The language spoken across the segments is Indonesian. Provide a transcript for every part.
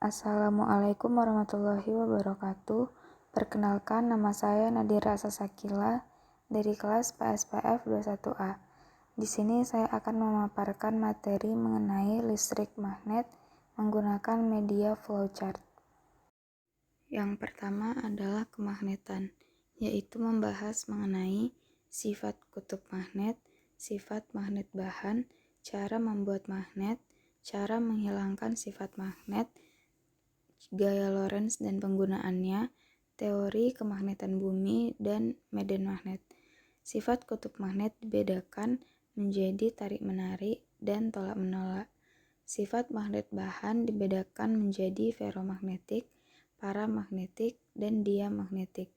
Assalamualaikum warahmatullahi wabarakatuh. Perkenalkan, nama saya Nadira Sasakila dari kelas PSPF 21A. Di sini saya akan memaparkan materi mengenai listrik magnet menggunakan media flowchart. Yang pertama adalah kemagnetan, yaitu membahas mengenai sifat kutub magnet, sifat magnet bahan, cara membuat magnet, cara menghilangkan sifat magnet, gaya Lorentz dan penggunaannya, teori kemagnetan bumi, dan medan magnet. Sifat kutub magnet dibedakan menjadi tarik-menarik dan tolak-menolak. Sifat magnet bahan dibedakan menjadi ferromagnetik, paramagnetik, dan diamagnetik.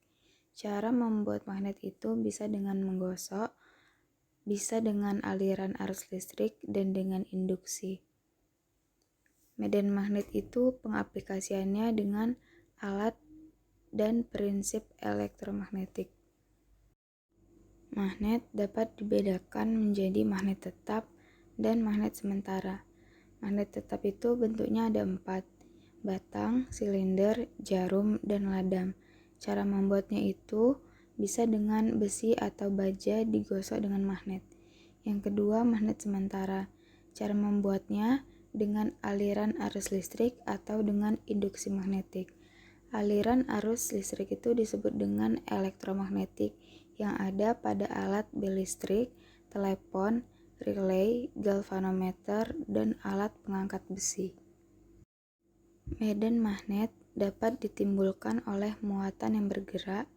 Cara membuat magnet itu bisa dengan menggosok, bisa dengan aliran arus listrik, dan dengan induksi. Medan magnet itu pengaplikasiannya dengan alat dan prinsip elektromagnetik. Magnet dapat dibedakan menjadi magnet tetap dan magnet sementara. Magnet tetap itu bentuknya ada 4, batang, silinder, jarum, dan ladam. Cara membuatnya itu bisa dengan besi atau baja digosok dengan magnet. Yang kedua, magnet sementara. Cara membuatnya dengan aliran arus listrik atau dengan induksi magnetik. Aliran arus listrik itu disebut dengan elektromagnetik yang ada pada alat bel listrik, telepon, relay, galvanometer, dan alat pengangkat besi. Medan magnet dapat ditimbulkan oleh muatan yang bergerak,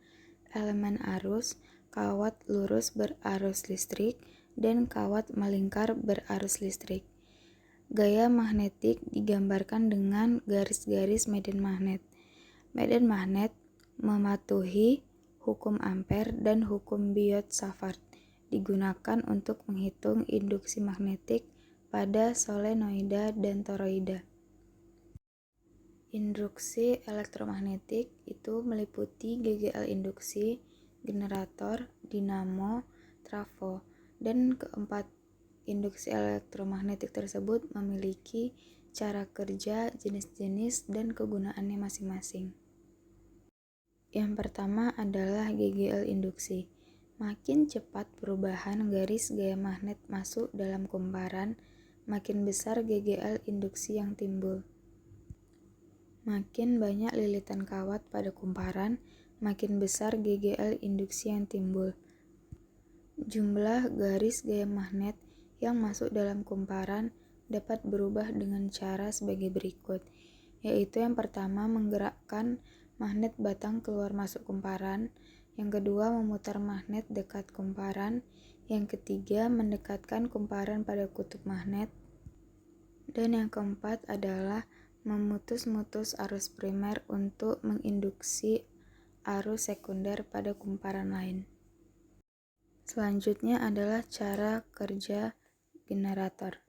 elemen arus, kawat lurus berarus listrik, dan kawat melingkar berarus listrik. Gaya magnetik digambarkan dengan garis-garis medan magnet. Medan magnet mematuhi hukum Ampere dan hukum Biot-Savart, digunakan untuk menghitung induksi magnetik pada solenoida dan toroida. Induksi elektromagnetik itu meliputi GGL induksi, generator, dinamo, trafo, dan keempat induksi elektromagnetik tersebut memiliki cara kerja, jenis-jenis, dan kegunaannya masing-masing. Yang pertama adalah GGL induksi. Makin cepat perubahan garis gaya magnet masuk dalam kumparan, makin besar GGL induksi yang timbul. Makin banyak lilitan kawat pada kumparan, makin besar GGL induksi yang timbul. Jumlah garis gaya magnet yang masuk dalam kumparan dapat berubah dengan cara sebagai berikut, yaitu yang pertama menggerakkan magnet batang keluar masuk kumparan, yang kedua memutar magnet dekat kumparan, yang ketiga mendekatkan kumparan pada kutub magnet, dan yang keempat adalah memutus-mutus arus primer untuk menginduksi arus sekunder pada kumparan lain. Selanjutnya adalah cara kerja generator.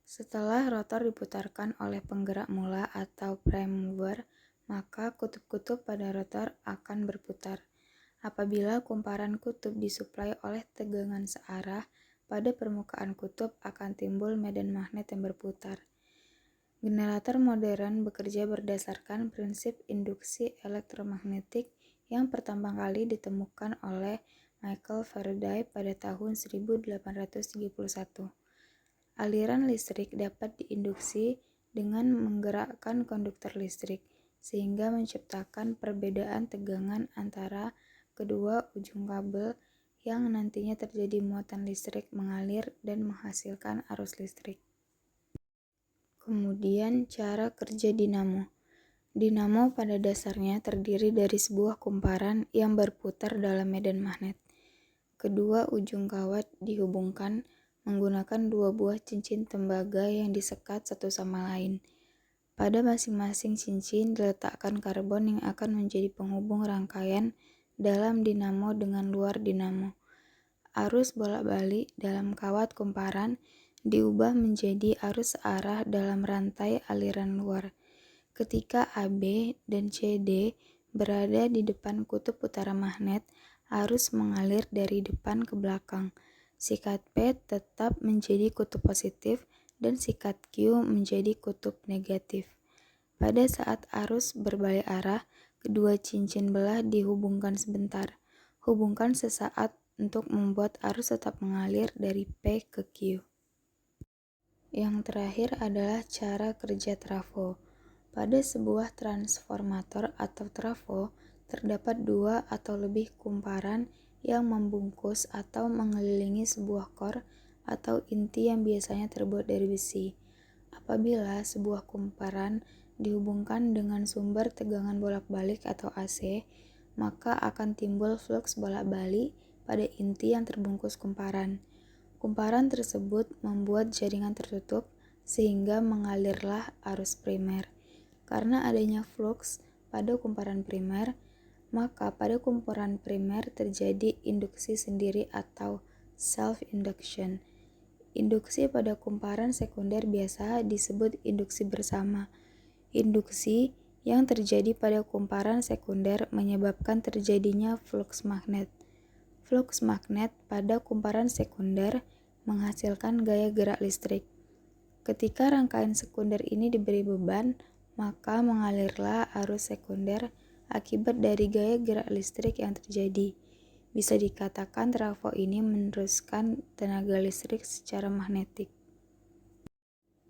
Setelah rotor diputarkan oleh penggerak mula atau prime mover, maka kutub-kutub pada rotor akan berputar. Apabila kumparan kutub disuplai oleh tegangan searah, pada permukaan kutub akan timbul medan magnet yang berputar. Generator modern bekerja berdasarkan prinsip induksi elektromagnetik yang pertama kali ditemukan oleh Michael Faraday pada tahun 1831. Aliran listrik dapat diinduksi dengan menggerakkan konduktor listrik, sehingga menciptakan perbedaan tegangan antara kedua ujung kabel yang nantinya terjadi muatan listrik mengalir dan menghasilkan arus listrik. Kemudian cara kerja dinamo. Dinamo pada dasarnya terdiri dari sebuah kumparan yang berputar dalam medan magnet. Kedua ujung kawat dihubungkan menggunakan dua buah cincin tembaga yang disekat satu sama lain. Pada masing-masing cincin diletakkan karbon yang akan menjadi penghubung rangkaian dalam dinamo dengan luar dinamo. Arus bolak-balik dalam kawat kumparan diubah menjadi arus searah dalam rantai aliran luar. Ketika AB dan CD berada di depan kutub utara magnet, arus mengalir dari depan ke belakang. Sikat P tetap menjadi kutub positif dan sikat Q menjadi kutub negatif. Pada saat arus berbalik arah, kedua cincin belah dihubungkan sebentar. Hubungkan sesaat untuk membuat arus tetap mengalir dari P ke Q. Yang terakhir adalah cara kerja trafo. Pada sebuah transformator atau trafo, terdapat dua atau lebih kumparan yang membungkus atau mengelilingi sebuah core atau inti yang biasanya terbuat dari besi. Apabila sebuah kumparan dihubungkan dengan sumber tegangan bolak-balik atau AC, maka akan timbul fluks bolak-balik pada inti yang terbungkus kumparan. Kumparan tersebut membuat jaringan tertutup sehingga mengalirlah arus primer. Karena adanya fluks pada kumparan primer, maka pada kumparan primer terjadi induksi sendiri atau self-induction. Induksi pada kumparan sekunder biasa disebut induksi bersama. Induksi yang terjadi pada kumparan sekunder menyebabkan terjadinya fluks magnet. Fluks magnet pada kumparan sekunder menghasilkan gaya gerak listrik. Ketika rangkaian sekunder ini diberi beban, maka mengalirlah arus sekunder akibat dari gaya gerak listrik yang terjadi. Bisa dikatakan trafo ini meneruskan tenaga listrik secara magnetik.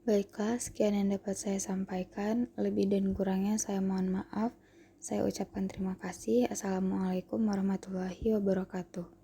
Baiklah, sekian yang dapat saya sampaikan. Lebih dan kurangnya saya mohon maaf. Saya ucapkan terima kasih. Assalamualaikum warahmatullahi wabarakatuh.